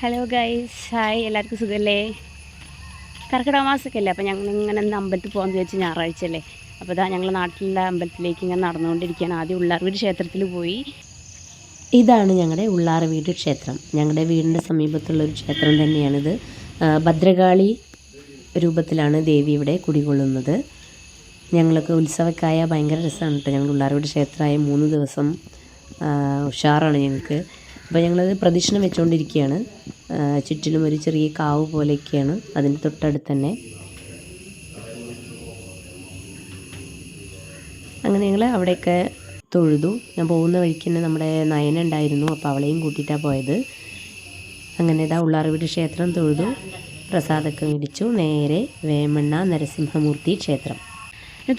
Hello guys, hi. എല്ലാവർക്കും സുഖമല്ലേ? കർക്കിടക മാസമൊക്കെ അല്ലേ, അപ്പോൾ ഞങ്ങളിങ്ങനെ ഒന്ന് അമ്പലത്തിൽ പോകാമെന്ന് വിചാരിച്ച്. ഞായറാഴ്ച അല്ലേ, അപ്പോൾ ഇതാ ഞങ്ങൾ നാട്ടിലുള്ള അമ്പലത്തിലേക്ക് ഇങ്ങനെ നടന്നുകൊണ്ടിരിക്കുകയാണ്. ആദ്യം ഉള്ളാർവീട് ക്ഷേത്രത്തിൽ പോയി. ഇതാണ് ഞങ്ങളുടെ ഉള്ളാർവീട് ക്ഷേത്രം. ഞങ്ങളുടെ വീടിൻ്റെ സമീപത്തുള്ളൊരു ക്ഷേത്രം തന്നെയാണിത്. ഭദ്രകാളി രൂപത്തിലാണ് ദേവി ഇവിടെ കുടികൊള്ളുന്നത്. ഞങ്ങൾക്ക് ഉത്സവക്കായ ഭയങ്കര രസമാണ് കേട്ടോ. ഞങ്ങൾ ഉള്ളാർവീട് ക്ഷേത്രമായ 3 ദിവസം ഉഷാറാണ് ഞങ്ങൾക്ക്. അപ്പോൾ ഞങ്ങളത് പ്രദക്ഷിണം വെച്ചുകൊണ്ടിരിക്കുകയാണ്. ചുറ്റിലും ഒരു ചെറിയ കാവ് പോലെയൊക്കെയാണ്, അതിൻ്റെ തൊട്ടടുത്ത് തന്നെ. അങ്ങനെ ഞങ്ങൾ അവിടെയൊക്കെ തൊഴുതു. ഞാൻ പോകുന്ന വഴിക്ക് തന്നെ നമ്മുടെ നയന ഉണ്ടായിരുന്നു, അപ്പോൾ അവളെയും കൂട്ടിയിട്ടാണ് പോയത്. അങ്ങനെ ഇതാ ഉള്ളാർവീട് ക്ഷേത്രം തൊഴുതു, പ്രസാദമൊക്കെ മേടിച്ചു. നേരെ വേമണ്ണ നരസിംഹമൂർത്തി ക്ഷേത്രം.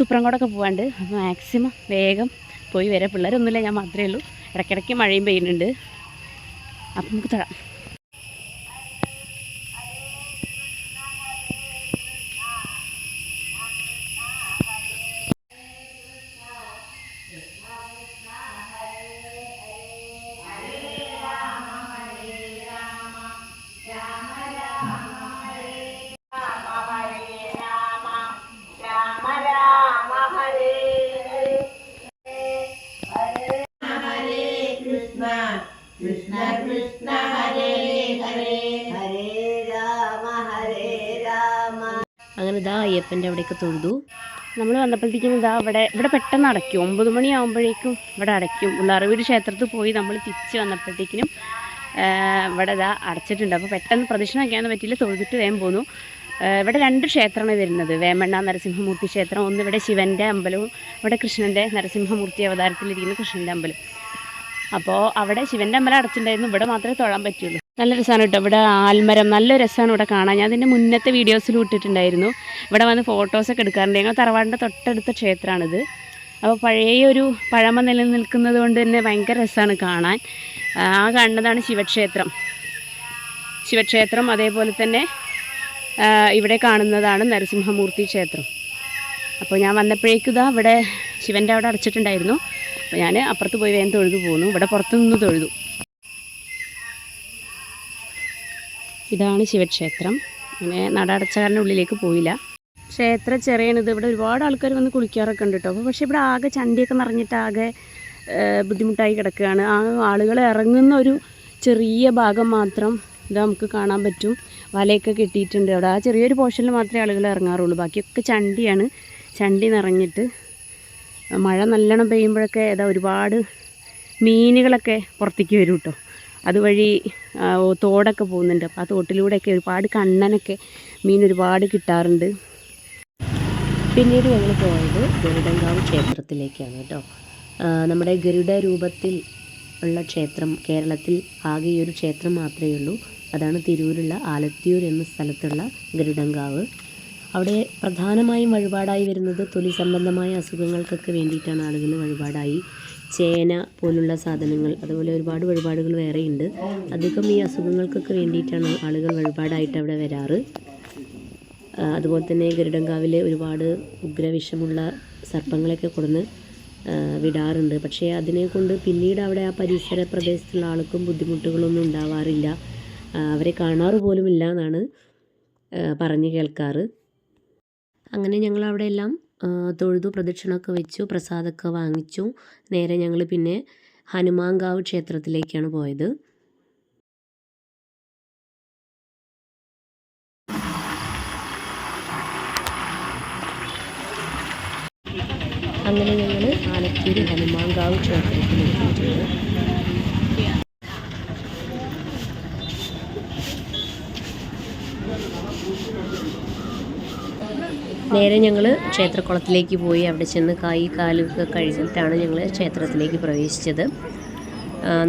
തുപ്രംകോടൊക്കെ പോകാണ്ട്, അപ്പോൾ മാക്സിമം വേഗം പോയി വരാം. പിള്ളേരൊന്നുമില്ല, ഞാൻ മാത്രമേ ഉള്ളൂ. ഇടയ്ക്കിടയ്ക്ക് മഴയും പെയ്യുന്നുണ്ട്. അപ്പം നമുക്ക് തൊഴാം. കൃഷ്ണ കൃഷ്ണ ഹരേ ഹരേ ഹരേ രാമ ഹരേ രാമ. അങ്ങനെ ഇതാ അയ്യപ്പൻ്റെ അവിടേക്ക് തൊഴുതു. നമ്മൾ വന്നപ്പോഴത്തേക്കും ഇവിടെ പെട്ടെന്ന് അടയ്ക്കും. 9 മണിയാകുമ്പോഴേക്കും ഇവിടെ അടയ്ക്കും. ഉള്ളാർവീട് ക്ഷേത്രത്തിൽ പോയി നമ്മൾ തിരിച്ച് വന്നപ്പോഴത്തേക്കിനും ഇവിടെ അടച്ചിട്ടുണ്ട്. അപ്പോൾ പെട്ടെന്ന് പ്രദക്ഷിണം വയ്ക്കാനൊന്നും പറ്റിയില്ല, തൊഴുതിട്ട് വേഗം പോന്നു. ഇവിടെ 2 ക്ഷേത്രമാണ് വരുന്നത്. വേമണ്ണ നരസിംഹമൂർത്തി ക്ഷേത്രം, ഒന്ന് ഇവിടെ ശിവൻ്റെ അമ്പലവും ഇവിടെ കൃഷ്ണൻ്റെ നരസിംഹമൂർത്തി അവതാരത്തിലിരിക്കുന്ന കൃഷ്ണൻ്റെ അമ്പലം. അപ്പോൾ അവിടെ ശിവൻ്റെ അമ്പലം അടച്ചിട്ടുണ്ടായിരുന്നു, ഇവിടെ മാത്രമേ തൊഴാൻ പറ്റുള്ളൂ. നല്ല രസമാണ് കേട്ടോ. ഇവിടെ ആൽമരം നല്ല രസമാണ് ഇവിടെ കാണാൻ. ഞാൻ അതിൻ്റെ മുന്നത്തെ വീഡിയോസിൽ ഇട്ടിട്ടുണ്ടായിരുന്നു. ഇവിടെ വന്ന് ഫോട്ടോസൊക്കെ എടുക്കാറുണ്ട്. ഞങ്ങൾ തറവാടിൻ്റെ തൊട്ടടുത്ത ക്ഷേത്രമാണിത്. അപ്പോൾ പഴയൊരു പഴമ നിലനിൽക്കുന്നത് കൊണ്ട് തന്നെ ഭയങ്കര രസമാണ് കാണാൻ. ആ കാണുന്നതാണ് ശിവക്ഷേത്രം. അതേപോലെ തന്നെ ഇവിടെ കാണുന്നതാണ് നരസിംഹമൂർത്തി ക്ഷേത്രം. അപ്പോൾ ഞാൻ വന്നപ്പോഴേക്കും ഇവിടെ ശിവൻ്റെ അവിടെ അടച്ചിട്ടുണ്ടായിരുന്നു. അപ്പോൾ ഞാൻ അപ്പുറത്ത് പോയി വേഗം തൊഴുതു പോന്നു. ഇവിടെ പുറത്തു നിന്ന് തൊഴുതു. ഇതാണ് ശിവക്ഷേത്രം. അങ്ങനെ നട അടച്ച കാരണം ഉള്ളിലേക്ക് പോയില്ല. ക്ഷേത്രം ചെറിയണിത്. ഇവിടെ ഒരുപാട് ആൾക്കാർ വന്ന് കുളിക്കാറൊക്കെ ഉണ്ട് കേട്ടോ. അപ്പോൾ പക്ഷേ ഇവിടെ ആകെ ചണ്ടിയൊക്കെ നിറഞ്ഞിട്ട് ആകെ ബുദ്ധിമുട്ടായി കിടക്കുകയാണ്. ആ ആളുകൾ ഇറങ്ങുന്ന ഒരു ചെറിയ ഭാഗം മാത്രം നമുക്ക് കാണാൻ പറ്റും. വലയൊക്കെ കെട്ടിയിട്ടുണ്ട് അവിടെ. ആ ചെറിയൊരു പോർഷനിൽ മാത്രമേ ആളുകൾ ഇറങ്ങാറുള്ളൂ. ബാക്കിയൊക്കെ ചണ്ടിയാണ്. ചണ്ടി നിറഞ്ഞിട്ട് മഴ നല്ലോണം പെയ്യുമ്പോഴൊക്കെ ഒരുപാട് മീനുകളൊക്കെ പുറത്തേക്ക് വരും കേട്ടോ. അതുവഴി തോടൊക്കെ പോകുന്നുണ്ട്. അപ്പോൾ ആ തോട്ടിലൂടെയൊക്കെ ഒരുപാട് കണ്ണനൊക്കെ മീൻ ഒരുപാട് കിട്ടാറുണ്ട്. പിന്നീട് ഞങ്ങൾ പോയത് ഗരുഡങ്കാവ് ക്ഷേത്രത്തിലേക്കാണ് കേട്ടോ. നമ്മുടെ ഗരുഡ രൂപത്തിൽ ഉള്ള ക്ഷേത്രം കേരളത്തിൽ ആകെ ഈ ഒരു ക്ഷേത്രം മാത്രമേ ഉള്ളൂ. അതാണ് തിരൂരുള്ള ആലത്തിയൂർ എന്ന സ്ഥലത്തുള്ള ഗരുഡങ്കാവ്. അവിടെ പ്രധാനമായും വഴിപാടായി വരുന്നത് തൊലി സംബന്ധമായ അസുഖങ്ങൾക്കൊക്കെ വേണ്ടിയിട്ടാണ് ആളുകൾ വഴിപാടായി. ചേന പോലുള്ള സാധനങ്ങൾ, അതുപോലെ ഒരുപാട് വഴിപാടുകൾ വേറെയുണ്ട്. അധികം ഈ അസുഖങ്ങൾക്കൊക്കെ വേണ്ടിയിട്ടാണ് ആളുകൾ വഴിപാടായിട്ട് അവിടെ വരാറ്. അതുപോലെ തന്നെ ഗരുഡങ്കാവിൽ ഒരുപാട് ഉഗ്രവിഷമുള്ള സർപ്പങ്ങളൊക്കെ കൊടുന്ന് വിടാറുണ്ട്. പക്ഷേ അതിനെ കൊണ്ട് പിന്നീട് അവിടെ ആ പരിസര പ്രദേശത്തുള്ള ആൾക്കും ബുദ്ധിമുട്ടുകളൊന്നും ഉണ്ടാവാറില്ല. അവരെ കാണാറ് പോലുമില്ല എന്നാണ് പറഞ്ഞു കേൾക്കാറ്. അങ്ങനെ ഞങ്ങൾ അവിടെ എല്ലാം തൊഴുതു, പ്രദക്ഷിണമൊക്കെ വെച്ചു, പ്രസാദമൊക്കെ വാങ്ങിച്ചു. നേരെ ഞങ്ങൾ പിന്നെ ഹനുമാൻകാവ് ക്ഷേത്രത്തിലേക്കാണ് പോയത്. അങ്ങനെ ഞങ്ങൾ ആലത്തൂർ ഹനുമാൻകാവ് ക്ഷേത്രത്തിലെത്തിയിട്ടുണ്ട്. നേരെ ഞങ്ങൾ ക്ഷേത്രക്കുളത്തിലേക്ക് പോയി. അവിടെ ചെന്ന് കാലൊക്കെ കഴുകിയിട്ടാണ് ഞങ്ങൾ ക്ഷേത്രത്തിലേക്ക് പ്രവേശിച്ചത്.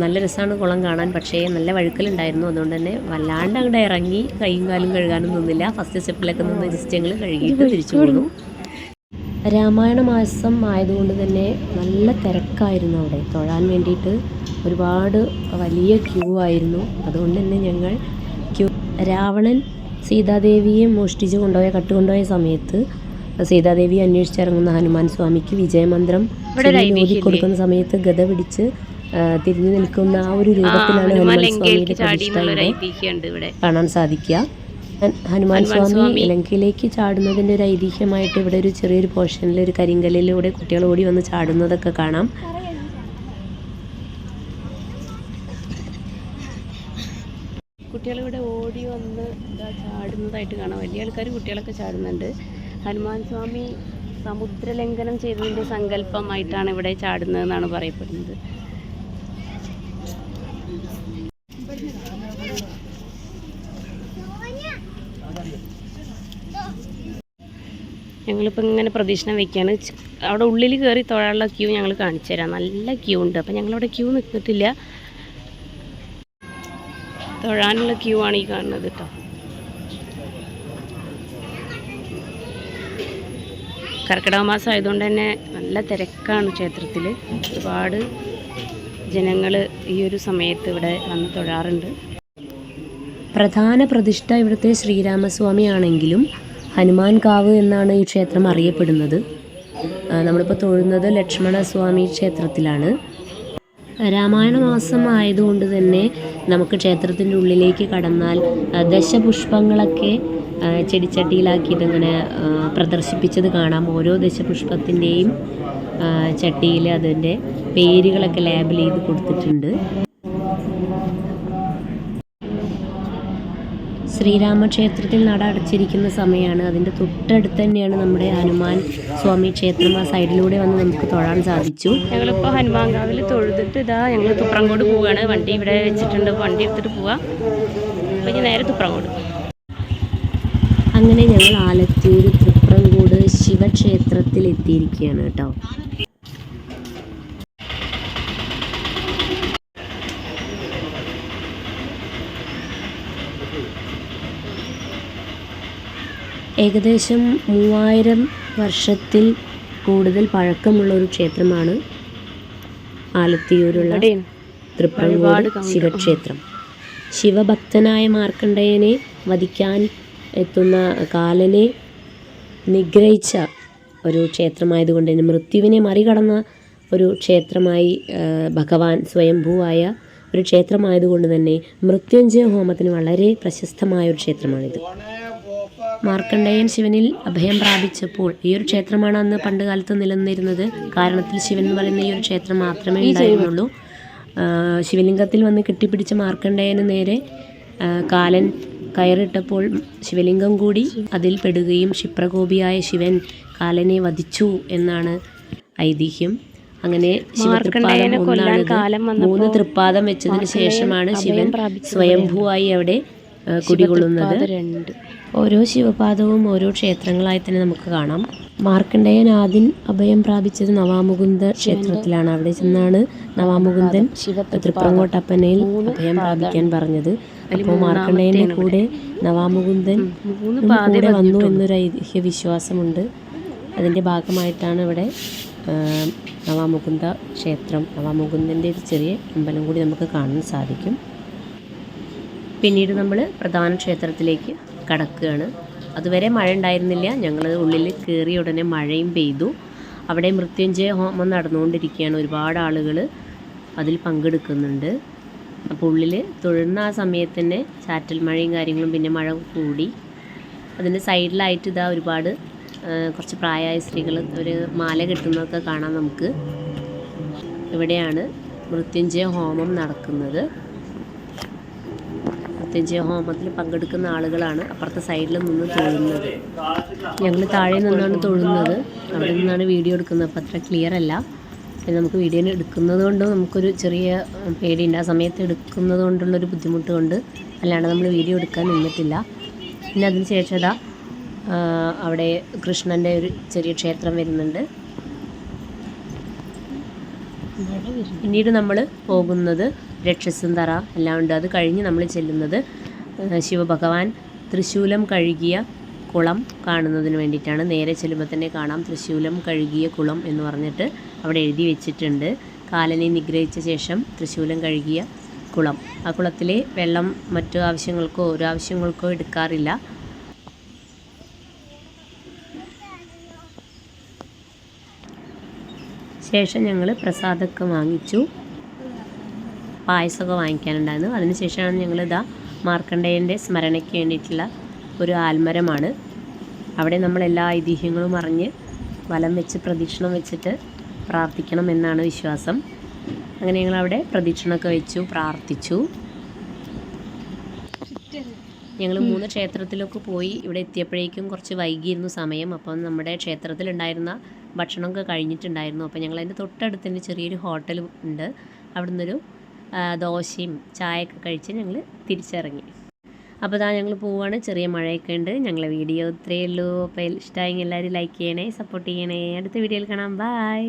നല്ല രസമാണ് കുളം കാണാൻ. പക്ഷേ നല്ല വഴുക്കലുണ്ടായിരുന്നു. അതുകൊണ്ട് തന്നെ വല്ലാണ്ട് അങ്ങോട്ട് ഇറങ്ങി കൈയും കാലും കഴുകാനും നിന്നില്ല. ഫസ്റ്റ് സ്റ്റെപ്പിലൊക്കെ നിന്ന് ജസ്റ്റ് ഞങ്ങൾ കഴുകിയിട്ട് തിരിച്ചു പോന്നു. രാമായണ മാസം ആയതുകൊണ്ട് തന്നെ നല്ല തിരക്കായിരുന്നു അവിടെ. തൊഴാൻ വേണ്ടിയിട്ട് ഒരുപാട് വലിയ ക്യൂ ആയിരുന്നു. അതുകൊണ്ട് തന്നെ ഞങ്ങൾ രാവണൻ സീതാദേവിയെ മോഷ്ടിച്ച് കട്ടുകൊണ്ടുപോയ സമയത്ത് സീതാദേവിയെ അന്വേഷിച്ചിറങ്ങുന്ന ഹനുമാൻ സ്വാമിക്ക് വിജയമന്ത്രം കൊടുക്കുന്ന സമയത്ത് ഗദ പിടിച്ച് തിരിഞ്ഞു നിൽക്കുന്ന ആ ഒരു രൂപത്തിലാണ് ഹനുമാൻ സ്വാമിയുടെ പ്രതിഷ്ഠ ഇവിടെ കാണാൻ സാധിക്കുക. ഹനുമാൻ സ്വാമി ലങ്കയിലേക്ക് ചാടുന്നതിൻ്റെ ഒരു ഐതിഹ്യമായിട്ട് ഇവിടെ ഒരു ചെറിയൊരു പോർഷനിൽ ഒരു കരിങ്കല്ലിലൂടെ കുട്ടികൾ ഓടി വന്ന് ചാടുന്നതൊക്കെ കാണാം. കുട്ടികളിവിടെ ഓടി വന്ന് ചാടുന്നതായിട്ട് കാണാം. വലിയ ആൾക്കാർ കുട്ടികളൊക്കെ ചാടുന്നുണ്ട്. ഹനുമാൻ സ്വാമി സമുദ്രലംഘനം ചെയ്തതിൻ്റെ സങ്കല്പമായിട്ടാണ് ഇവിടെ ചാടുന്നതെന്നാണ് പറയപ്പെടുന്നത്. ഞങ്ങളിപ്പോൾ ഇങ്ങനെ പ്രദക്ഷിണം വയ്ക്കുകയാണ്. അവിടെ ഉള്ളിൽ കയറി തൊഴാനുള്ള ക്യൂ ഞങ്ങൾ കാണിച്ചു തരാം. നല്ല ക്യൂ ഉണ്ട്. അപ്പം ഞങ്ങളവിടെ ക്യൂ നിൽക്കിട്ടില്ല. തൊഴാനുള്ള ക്യൂ ആണ് ഈ കാണുന്നത് കേട്ടോ. കർക്കിടക മാസം ആയതുകൊണ്ട് തന്നെ നല്ല തിരക്കാണ് ക്ഷേത്രത്തിൽ. ഒരുപാട് ജനങ്ങൾ ഈ ഒരു സമയത്ത് ഇവിടെ വന്ന് തൊഴാറുണ്ട്. പ്രധാന പ്രതിഷ്ഠ ഇവിടുത്തെ ശ്രീരാമസ്വാമി ആണെങ്കിലും ഹനുമാൻ കാവ് എന്നാണ് ഈ ക്ഷേത്രം അറിയപ്പെടുന്നത്. നമ്മളിപ്പോൾ തൊഴുന്നത് ലക്ഷ്മണസ്വാമി ക്ഷേത്രത്തിലാണ്. രാമായണ മാസം ആയതുകൊണ്ട് തന്നെ നമുക്ക് ക്ഷേത്രത്തിൻ്റെ ഉള്ളിലേക്ക് കടന്നാൽ ദശപുഷ്പങ്ങളൊക്കെ ചെടിച്ചട്ടിയിലാക്കിയിട്ട് ഇങ്ങനെ പ്രദർശിപ്പിച്ചത് കാണാം. ഓരോ ദശപുഷ്പത്തിൻ്റെയും ചട്ടിയിൽ അതിൻ്റെ പേരുകളൊക്കെ ലേബൽ ചെയ്ത് കൊടുത്തിട്ടുണ്ട്. ശ്രീരാമക്ഷേത്രത്തിൽ നട അടച്ചിരിക്കുന്ന സമയമാണ്. അതിൻ്റെ തൊട്ടടുത്ത് തന്നെയാണ് നമ്മുടെ ഹനുമാൻ സ്വാമി ക്ഷേത്രം. ആ സൈഡിലൂടെ വന്ന് നമുക്ക് തൊഴാൻ സാധിച്ചു. ഞങ്ങളിപ്പോൾ ഹനുമാൻകാവിൽ തൊഴുതിട്ട് ഞങ്ങൾ തുപ്രംകോട് പോവുകയാണ്. വണ്ടി ഇവിടെ വെച്ചിട്ടുണ്ട്. വണ്ടി എടുത്തിട്ട് പോവാം. അപ്പോൾ ഇനി നേരെ തുപ്രംകോട്. അങ്ങനെ ഞങ്ങൾ ആലത്തൂർ തൃപ്രംകോട് ശിവക്ഷേത്രത്തിൽ എത്തിയിരിക്കുകയാണ് കേട്ടോ. ഏകദേശം 3000 വർഷത്തിൽ കൂടുതൽ പഴക്കമുള്ള ഒരു ക്ഷേത്രമാണ് ആലത്തിയൂരുള്ള തൃപ്രംകോട് ശിവക്ഷേത്രം. ശിവഭക്തനായ മാർക്കണ്ഡേയനെ വധിക്കാൻ എത്തുന്ന കാലനെ നിഗ്രഹിച്ച ഒരു ക്ഷേത്രമായതുകൊണ്ട് തന്നെ മൃത്യുവിനെ മറികടന്ന ഒരു ക്ഷേത്രമായി ഭഗവാൻ സ്വയംഭൂവായ ഒരു ക്ഷേത്രമായതുകൊണ്ട് തന്നെ മൃത്യുഞ്ജയ ഹോമത്തിന് വളരെ പ്രശസ്തമായ ഒരു ക്ഷേത്രമാണിത്. മാർക്കണ്ഡേയൻ ശിവനിൽ അഭയം പ്രാപിച്ചപ്പോൾ ഈ ഒരു ക്ഷേത്രമാണ് അന്ന് പണ്ട് കാലത്ത് നിലനിന്നിരുന്നത്. കാരണത്തിൽ ശിവൻ എന്ന് പറയുന്ന ഈ ഒരു ക്ഷേത്രം മാത്രമേ ഉണ്ടായിരുന്നുള്ളൂ. ശിവലിംഗത്തിൽ വന്ന് കെട്ടിപ്പിടിച്ച മാർക്കണ്ഡേയന് നേരെ കാലൻ കയറിട്ടപ്പോൾ ശിവലിംഗം കൂടി അതിൽ പെടുകയും ക്ഷിപ്രകോപിയായ ശിവൻ കാലനെ വധിച്ചു എന്നാണ് ഐതിഹ്യം. അങ്ങനെ ശിവതൃപ്പാദം ഒന്നാണ്. 3 തൃപ്പാദം വെച്ചതിന് ശേഷമാണ് ശിവൻ സ്വയംഭൂവായി അവിടെ കുടികൊള്ളുന്നത്. ഓരോ ശിവപാദവും ഓരോ ക്ഷേത്രങ്ങളായി തന്നെ നമുക്ക് കാണാം. മാർക്കണ്ഡേയൻ ആദ്യം അഭയം പ്രാപിച്ചത് നവാമുകുന്ദ ക്ഷേത്രത്തിലാണ്. അവിടെ ചെന്നാണ് നവാമുകുന്ദൻ തൃപ്രങ്ങോട്ടപ്പനയിൽ അഭയം പ്രാപിക്കാൻ പറഞ്ഞത്. അപ്പോൾ മാർക്കണ്ഡേയൻ്റെ കൂടെ നവാമുകുന്ദൻ കൂടെ വന്നു എന്നൊരു ഐതിഹ്യ വിശ്വാസമുണ്ട്. അതിൻ്റെ ഭാഗമായിട്ടാണ് ഇവിടെ നവാമുകുന്ദ ക്ഷേത്രം, നവാമുകുന്ദൻ്റെ ഒരു ചെറിയ അമ്പലം കൂടി നമുക്ക് കാണാൻ സാധിക്കും. പിന്നീട് നമ്മൾ പ്രധാന ക്ഷേത്രത്തിലേക്ക് കടക്കുകയാണ്. അതുവരെ മഴ ഉണ്ടായിരുന്നില്ല. ഞങ്ങൾ ഉള്ളിൽ കയറിയ ഉടനെ മഴയും പെയ്തു. അവിടെ മൃത്യുഞ്ജയ ഹോമം നടന്നുകൊണ്ടിരിക്കുകയാണ്. ഒരുപാട് ആളുകൾ അതിൽ പങ്കെടുക്കുന്നുണ്ട്. അപ്പോൾ ഉള്ളിൽ തൊഴുന്ന ആ സമയത്ത് തന്നെ ചാറ്റൽ മഴയും കാര്യങ്ങളും, പിന്നെ മഴ കൂടി. അതിൻ്റെ സൈഡിലായിട്ട് ഒരുപാട് കുറച്ച് പ്രായമായ സ്ത്രീകൾ ഒരു മാല കെട്ടുന്നതൊക്കെ കാണാം നമുക്ക്. ഇവിടെയാണ് മൃത്യുഞ്ജയ ഹോമം നടക്കുന്നത്. മൃത്യുഞ്ജയ ഹോമത്തിൽ പങ്കെടുക്കുന്ന ആളുകളാണ് അപ്പുറത്തെ സൈഡിൽ നിന്ന് തൊഴുന്നത്. ഞങ്ങൾ താഴെ നിന്നാണ് തൊഴുന്നത്. അവിടെ നിന്നാണ് വീഡിയോ എടുക്കുന്നത്. അപ്പോൾ അത്ര ക്ലിയർ അല്ല. പിന്നെ നമുക്ക് വീഡിയോ എടുക്കുന്നത് കൊണ്ട് നമുക്കൊരു ചെറിയ പേടിയുണ്ട്. ആ സമയത്ത് എടുക്കുന്നത് കൊണ്ടുള്ളൊരു ബുദ്ധിമുട്ട് കൊണ്ട് അല്ലാണ്ട് നമ്മൾ വീഡിയോ എടുക്കാൻ നിന്നിട്ടില്ല. പിന്നെ അതിന് ശേഷം അവിടെ കൃഷ്ണൻ്റെ ഒരു ചെറിയ ക്ഷേത്രം വരുന്നുണ്ട്. പിന്നീട് നമ്മൾ പോകുന്നത് രക്ഷസും തറ എല്ലാം ഉണ്ട്. അത് കഴിഞ്ഞ് നമ്മൾ ചെല്ലുന്നത് ശിവഭഗവാൻ തൃശൂലം കഴുകിയ കുളം കാണുന്നതിന് വേണ്ടിയിട്ടാണ്. നേരെ ചെല്ലുമ്പോൾ തന്നെ കാണാം തൃശൂലം കഴുകിയ കുളം എന്ന് പറഞ്ഞിട്ട് അവിടെ എഴുതി വെച്ചിട്ടുണ്ട്. കാലനെ നിഗ്രഹിച്ച ശേഷം തൃശൂലം കഴുകിയ കുളം. ആ കുളത്തിലെ വെള്ളം മറ്റു ആവശ്യങ്ങൾക്കോ ഒരു ആവശ്യങ്ങൾക്കോ എടുക്കാറില്ല. ശേഷം ഞങ്ങൾ പ്രസാദമൊക്കെ വാങ്ങിച്ചു. പായസമൊക്കെ വാങ്ങിക്കാനുണ്ടായിരുന്നു. അതിനുശേഷമാണ് ഞങ്ങളിതാ മാർക്കണ്ഡേയൻ്റെ സ്മരണയ്ക്ക് വേണ്ടിയിട്ടുള്ള ഒരു ആൽമരമാണ്. അവിടെ നമ്മൾ എല്ലാ ഐതിഹ്യങ്ങളും അറിഞ്ഞ് വലം വെച്ച് പ്രദക്ഷിണം വെച്ചിട്ട് പ്രാർത്ഥിക്കണം എന്നാണ് വിശ്വാസം. അങ്ങനെ ഞങ്ങളവിടെ പ്രദക്ഷിണമൊക്കെ വെച്ചു, പ്രാർത്ഥിച്ചു. ഞങ്ങൾ 3 ക്ഷേത്രത്തിലൊക്കെ പോയി. ഇവിടെ എത്തിയപ്പോഴേക്കും കുറച്ച് വൈകിയിരുന്നു സമയം. അപ്പം നമ്മുടെ ക്ഷേത്രത്തിലുണ്ടായിരുന്ന ഭക്ഷണമൊക്കെ കഴിഞ്ഞിട്ടുണ്ടായിരുന്നു. അപ്പോൾ ഞങ്ങളതിൻ്റെ തൊട്ടടുത്ത് തന്നെ ചെറിയൊരു ഹോട്ടൽ ഉണ്ട്. അവിടെ നിന്നൊരു ദോശയും ചായയൊക്കെ കഴിച്ച് ഞങ്ങൾ തിരിച്ചിറങ്ങി. അപ്പോൾ ഇതാ ഞങ്ങൾ പോവുകയാണ്. ചെറിയ മഴയൊക്കെ ഉണ്ട്. ഞങ്ങളെ വീഡിയോ ഇത്രയേ ഉള്ളൂ. അപ്പോൾ ഇഷ്ടമായെങ്കിൽ എല്ലാവരും ലൈക്ക് ചെയ്യണേ, സപ്പോർട്ട് ചെയ്യണേ. അടുത്ത വീഡിയോയിൽ കാണാം. ബൈ.